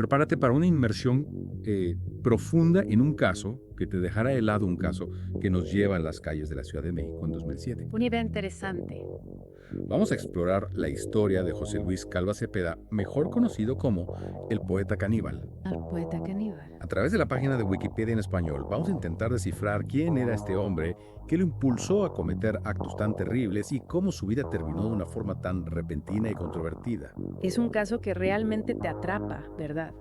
prepárate para una inmersión profunda en un caso que te dejará helado, un caso que nos lleva a las calles de la Ciudad de México en 2007. Una idea interesante. Vamos a explorar la historia de José Luis Calva Cepeda, mejor conocido como el poeta caníbal. Al poeta caníbal. A través de la página de Wikipedia en español, vamos a intentar descifrar quién era este hombre, qué lo impulsó a cometer actos tan terribles y cómo su vida terminó de una forma tan repentina y controvertida. Es un caso que realmente te atrapa, ¿verdad?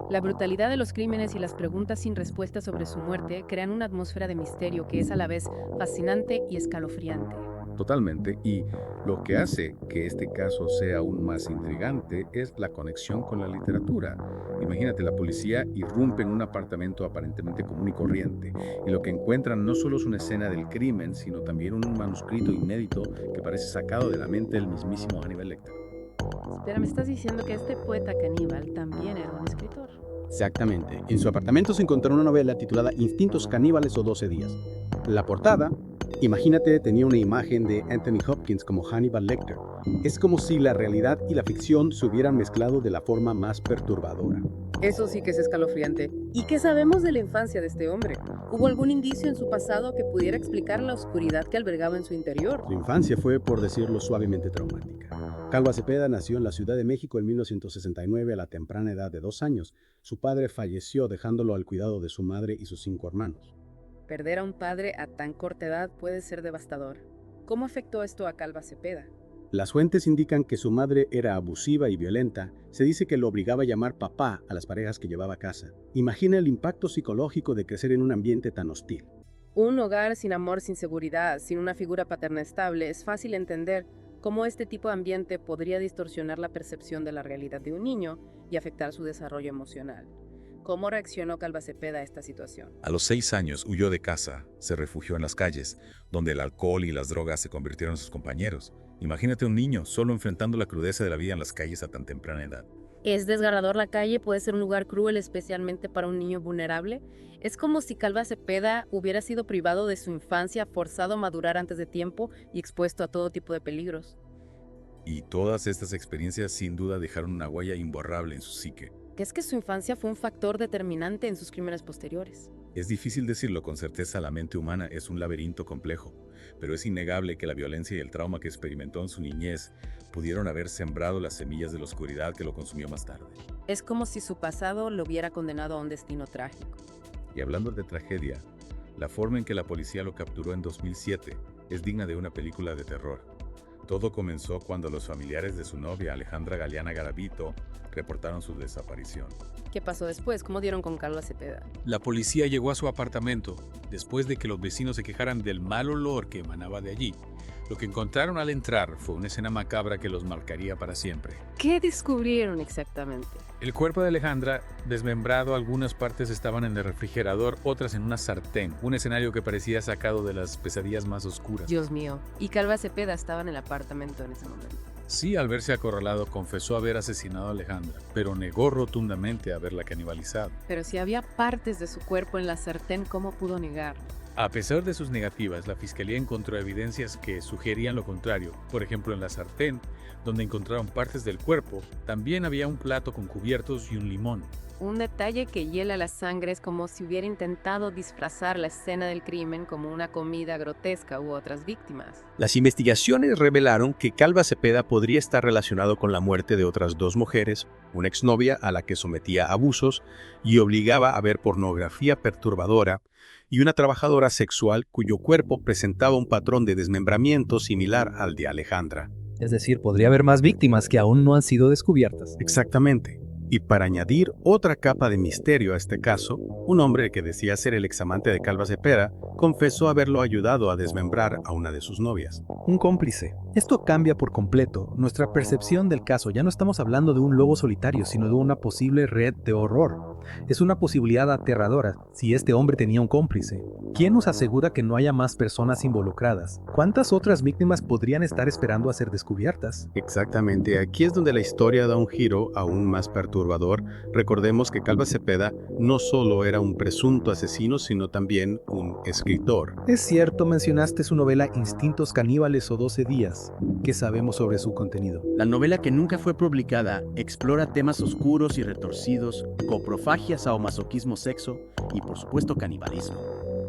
La brutalidad de los crímenes y las preguntas sin respuesta sobre su muerte crean una atmósfera de misterio que es a la vez fascinante y escalofriante. Totalmente, y lo que hace que este caso sea aún más intrigante es la conexión con la literatura. Imagínate, la policía irrumpe en un apartamento aparentemente común y corriente, y lo que encuentran no solo es una escena del crimen, sino también un manuscrito inédito que parece sacado de la mente del mismísimo Hannibal Lecter. Espera, me estás diciendo que este poeta caníbal también era un escritor. Exactamente. En su apartamento se encontró una novela titulada Instintos caníbales o 12 días. La portada, imagínate, tenía una imagen de Anthony Hopkins como Hannibal Lecter. Es como si la realidad y la ficción se hubieran mezclado de la forma más perturbadora. Eso sí que es escalofriante. ¿Y qué sabemos de la infancia de este hombre? ¿Hubo algún indicio en su pasado que pudiera explicar la oscuridad que albergaba en su interior? Su infancia fue, por decirlo suavemente, traumática. Calva Cepeda nació en la Ciudad de México en 1969 a la temprana edad de 2 años. Su padre falleció dejándolo al cuidado de su madre y sus 5 hermanos. Perder a un padre a tan corta edad puede ser devastador. ¿Cómo afectó esto a Calva Cepeda? Las fuentes indican que su madre era abusiva y violenta. Se dice que lo obligaba a llamar papá a las parejas que llevaba a casa. Imagina el impacto psicológico de crecer en un ambiente tan hostil. Un hogar sin amor, sin seguridad, sin una figura paterna estable, es fácil entender cómo este tipo de ambiente podría distorsionar la percepción de la realidad de un niño y afectar su desarrollo emocional. ¿Cómo reaccionó Calva Cepeda a esta situación? A los 6 años huyó de casa, se refugió en las calles, donde el alcohol y las drogas se convirtieron en sus compañeros. Imagínate un niño solo enfrentando la crudeza de la vida en las calles a tan temprana edad. ¿Es desgarrador la calle? ¿Puede ser un lugar cruel especialmente para un niño vulnerable? Es como si Calva Cepeda hubiera sido privado de su infancia, forzado a madurar antes de tiempo y expuesto a todo tipo de peligros. Y todas estas experiencias sin duda dejaron una huella imborrable en su psique. ¿Es que su infancia fue un factor determinante en sus crímenes posteriores? Es difícil decirlo con certeza, la mente humana es un laberinto complejo, pero es innegable que la violencia y el trauma que experimentó en su niñez pudieron haber sembrado las semillas de la oscuridad que lo consumió más tarde. Es como si su pasado lo hubiera condenado a un destino trágico. Y hablando de tragedia, la forma en que la policía lo capturó en 2007 es digna de una película de terror. Todo comenzó cuando los familiares de su novia, Alejandra Galeana Garavito, reportaron su desaparición. ¿Qué pasó después? ¿Cómo dieron con Calva Cepeda? La policía llegó a su apartamento después de que los vecinos se quejaran del mal olor que emanaba de allí. Lo que encontraron al entrar fue una escena macabra que los marcaría para siempre. ¿Qué descubrieron exactamente? El cuerpo de Alejandra, desmembrado, algunas partes estaban en el refrigerador, otras en una sartén, un escenario que parecía sacado de las pesadillas más oscuras. Dios mío. Y Calva Cepeda estaba en el apartamento en ese momento. Sí, al verse acorralado, confesó haber asesinado a Alejandra, pero negó rotundamente haberla canibalizado. Pero si había partes de su cuerpo en la sartén, ¿cómo pudo negarlo? A pesar de sus negativas, la fiscalía encontró evidencias que sugerían lo contrario. Por ejemplo, en la sartén, donde encontraron partes del cuerpo, también había un plato con cubiertos y un limón. Un detalle que hiela la sangre es como si hubiera intentado disfrazar la escena del crimen como una comida grotesca u otras víctimas. Las investigaciones revelaron que Calva Cepeda podría estar relacionado con la muerte de otras 2 mujeres, una exnovia a la que sometía a abusos y obligaba a ver pornografía perturbadora, y una trabajadora sexual cuyo cuerpo presentaba un patrón de desmembramiento similar al de Alejandra. Es decir, podría haber más víctimas que aún no han sido descubiertas. Exactamente. Y para añadir otra capa de misterio a este caso, un hombre que decía ser el examante de Calva Cepeda confesó haberlo ayudado a desmembrar a una de sus novias. Un cómplice. Esto cambia por completo nuestra percepción del caso. Ya no estamos hablando de un lobo solitario, sino de una posible red de horror. Es una posibilidad aterradora si este hombre tenía un cómplice. ¿Quién nos asegura que no haya más personas involucradas? ¿Cuántas otras víctimas podrían estar esperando a ser descubiertas? Exactamente, aquí es donde la historia da un giro aún más perturbador. Recordemos que Calva Cepeda no solo era un presunto asesino, sino también un escritor. Es cierto, mencionaste su novela Instintos Caníbales o 12 días. ¿Qué sabemos sobre su contenido? La novela, que nunca fue publicada, explora temas oscuros y retorcidos, coprofagia, sadomasoquismo, sexo y, por supuesto, canibalismo.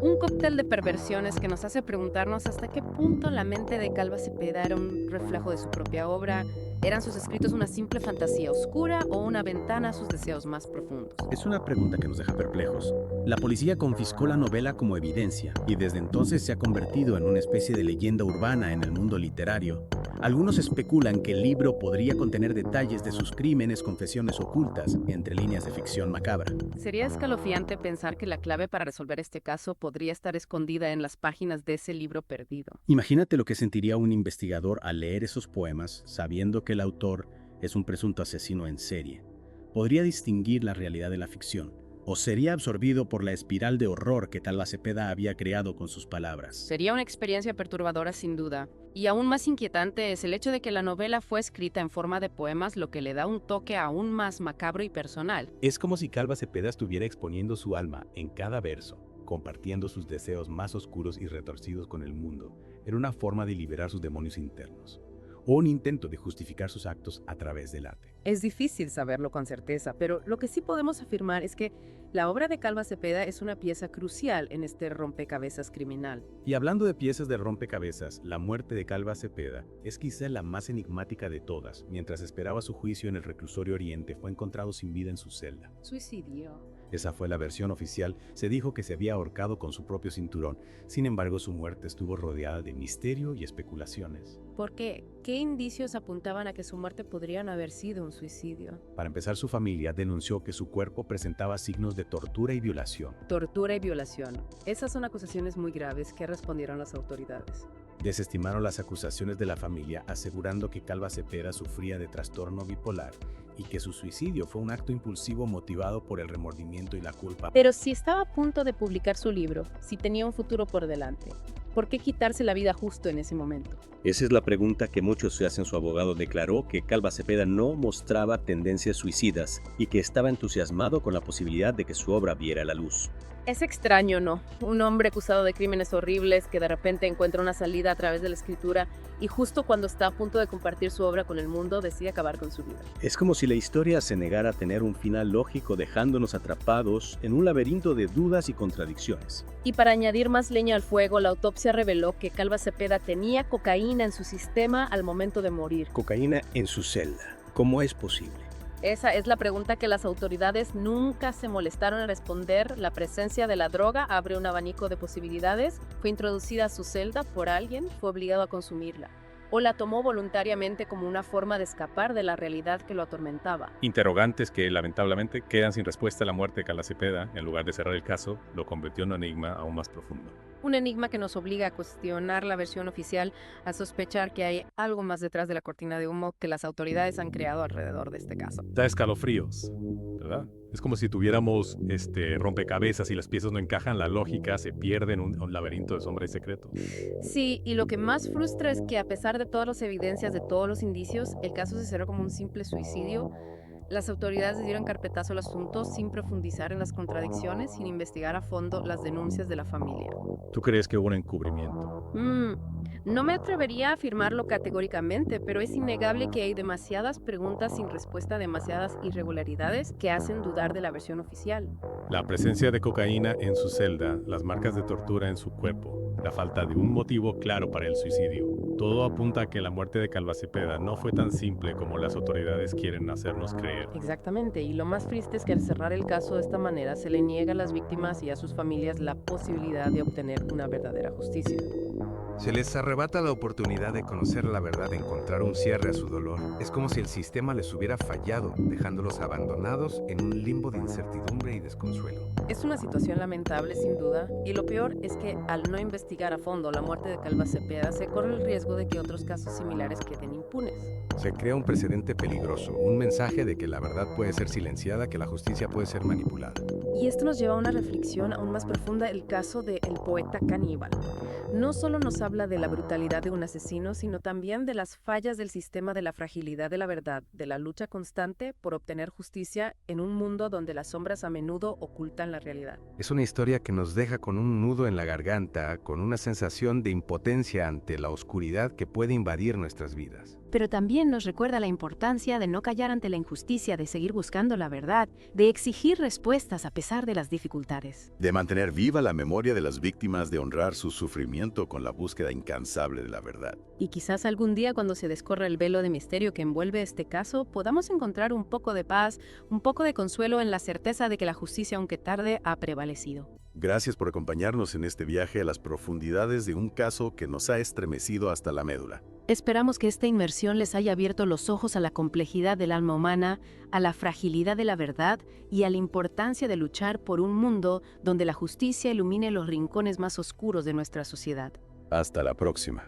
Un cóctel de perversiones que nos hace preguntarnos hasta qué punto la mente de Calva Cepeda era un reflejo de su propia obra. ¿Eran sus escritos una simple fantasía oscura o una ventana a sus deseos más profundos? Es una pregunta que nos deja perplejos. La policía confiscó la novela como evidencia y desde entonces se ha convertido en una especie de leyenda urbana en el mundo literario. Algunos especulan que el libro podría contener detalles de sus crímenes, confesiones ocultas, entre líneas de ficción macabra. Sería escalofriante pensar que la clave para resolver este caso podría estar escondida en las páginas de ese libro perdido. Imagínate lo que sentiría un investigador al leer esos poemas, sabiendo que el autor es un presunto asesino en serie. ¿Podría distinguir la realidad de la ficción? ¿O sería absorbido por la espiral de horror que Calva Cepeda había creado con sus palabras? Sería una experiencia perturbadora sin duda. Y aún más inquietante es el hecho de que la novela fue escrita en forma de poemas, lo que le da un toque aún más macabro y personal. Es como si Calva Cepeda estuviera exponiendo su alma en cada verso, compartiendo sus deseos más oscuros y retorcidos con el mundo. Era una forma de liberar sus demonios internos, o un intento de justificar sus actos a través del arte. Es difícil saberlo con certeza, pero lo que sí podemos afirmar es que la obra de Calva Cepeda es una pieza crucial en este rompecabezas criminal. Y hablando de piezas de rompecabezas, la muerte de Calva Cepeda es quizá la más enigmática de todas. Mientras esperaba su juicio en el reclusorio Oriente, fue encontrado sin vida en su celda. Suicidio. Esa fue la versión oficial. Se dijo que se había ahorcado con su propio cinturón. Sin embargo, su muerte estuvo rodeada de misterio y especulaciones. ¿Por qué? ¿Qué indicios apuntaban a que su muerte podría no haber sido un suicidio? Para empezar, su familia denunció que su cuerpo presentaba signos de tortura y violación. Tortura y violación. Esas son acusaciones muy graves. ¿Qué respondieron las autoridades? Desestimaron las acusaciones de la familia, asegurando que Calva Cepeda sufría de trastorno bipolar y que su suicidio fue un acto impulsivo motivado por el remordimiento y la culpa. Pero si estaba a punto de publicar su libro, si tenía un futuro por delante, ¿por qué quitarse la vida justo en ese momento? Esa es la pregunta que muchos se hacen. Su abogado declaró que Calva Cepeda no mostraba tendencias suicidas y que estaba entusiasmado con la posibilidad de que su obra viera la luz. Es extraño, ¿no? Un hombre acusado de crímenes horribles que de repente encuentra una salida a través de la escritura y justo cuando está a punto de compartir su obra con el mundo decide acabar con su vida. Es como si la historia se negara a tener un final lógico, dejándonos atrapados en un laberinto de dudas y contradicciones. Y para añadir más leña al fuego, la autopsia reveló que Calva Cepeda tenía cocaína en su sistema al momento de morir. Cocaína en su celda. ¿Cómo es posible? Esa es la pregunta que las autoridades nunca se molestaron en responder. La presencia de la droga abre un abanico de posibilidades. Fue introducida a su celda por alguien, fue obligado a consumirla. O la tomó voluntariamente como una forma de escapar de la realidad que lo atormentaba. Interrogantes que lamentablemente quedan sin respuesta. La muerte de Calva Cepeda, en lugar de cerrar el caso, lo convirtió en un enigma aún más profundo. Un enigma que nos obliga a cuestionar la versión oficial, a sospechar que hay algo más detrás de la cortina de humo que las autoridades han creado alrededor de este caso. Da escalofríos, ¿verdad? Es como si tuviéramos rompecabezas y las piezas no encajan, la lógica se pierde en un laberinto de sombra y secreto. Sí, y lo que más frustra es que a pesar de todas las evidencias, de todos los indicios, el caso se cerró como un simple suicidio. Las autoridades dieron carpetazo al asunto sin profundizar en las contradicciones, sin investigar a fondo las denuncias de la familia. ¿Tú crees que hubo un encubrimiento? No me atrevería a afirmarlo categóricamente, pero es innegable que hay demasiadas preguntas sin respuesta, demasiadas irregularidades que hacen dudar de la versión oficial. La presencia de cocaína en su celda, las marcas de tortura en su cuerpo, la falta de un motivo claro para el suicidio. Todo apunta a que la muerte de Calva Cepeda no fue tan simple como las autoridades quieren hacernos creer. Exactamente, y lo más triste es que al cerrar el caso de esta manera se le niega a las víctimas y a sus familias la posibilidad de obtener una verdadera justicia. Se les arrebata la oportunidad de conocer la verdad, de encontrar un cierre a su dolor. Es como si el sistema les hubiera fallado, dejándolos abandonados en un limbo de incertidumbre y desconsuelo. Es una situación lamentable, sin duda, y lo peor es que al no investigar a fondo la muerte de Calva Cepeda, se corre el riesgo de que otros casos similares queden impunes. Se crea un precedente peligroso, un mensaje de que la verdad puede ser silenciada, que la justicia puede ser manipulada. Y esto nos lleva a una reflexión aún más profunda, el caso del poeta caníbal. No solo nos habla de la brutalidad de un asesino, sino también de las fallas del sistema, de la fragilidad de la verdad, de la lucha constante por obtener justicia en un mundo donde las sombras a menudo ocultan la realidad. Es una historia que nos deja con un nudo en la garganta, con una sensación de impotencia ante la oscuridad que puede invadir nuestras vidas. Pero también nos recuerda la importancia de no callar ante la injusticia, de seguir buscando la verdad, de exigir respuestas a pesar de las dificultades. De mantener viva la memoria de las víctimas, de honrar su sufrimiento con la búsqueda incansable de la verdad. Y quizás algún día, cuando se descorra el velo de misterio que envuelve este caso, podamos encontrar un poco de paz, un poco de consuelo en la certeza de que la justicia, aunque tarde, ha prevalecido. Gracias por acompañarnos en este viaje a las profundidades de un caso que nos ha estremecido hasta la médula. Esperamos que esta inmersión les haya abierto los ojos a la complejidad del alma humana, a la fragilidad de la verdad y a la importancia de luchar por un mundo donde la justicia ilumine los rincones más oscuros de nuestra sociedad. Hasta la próxima.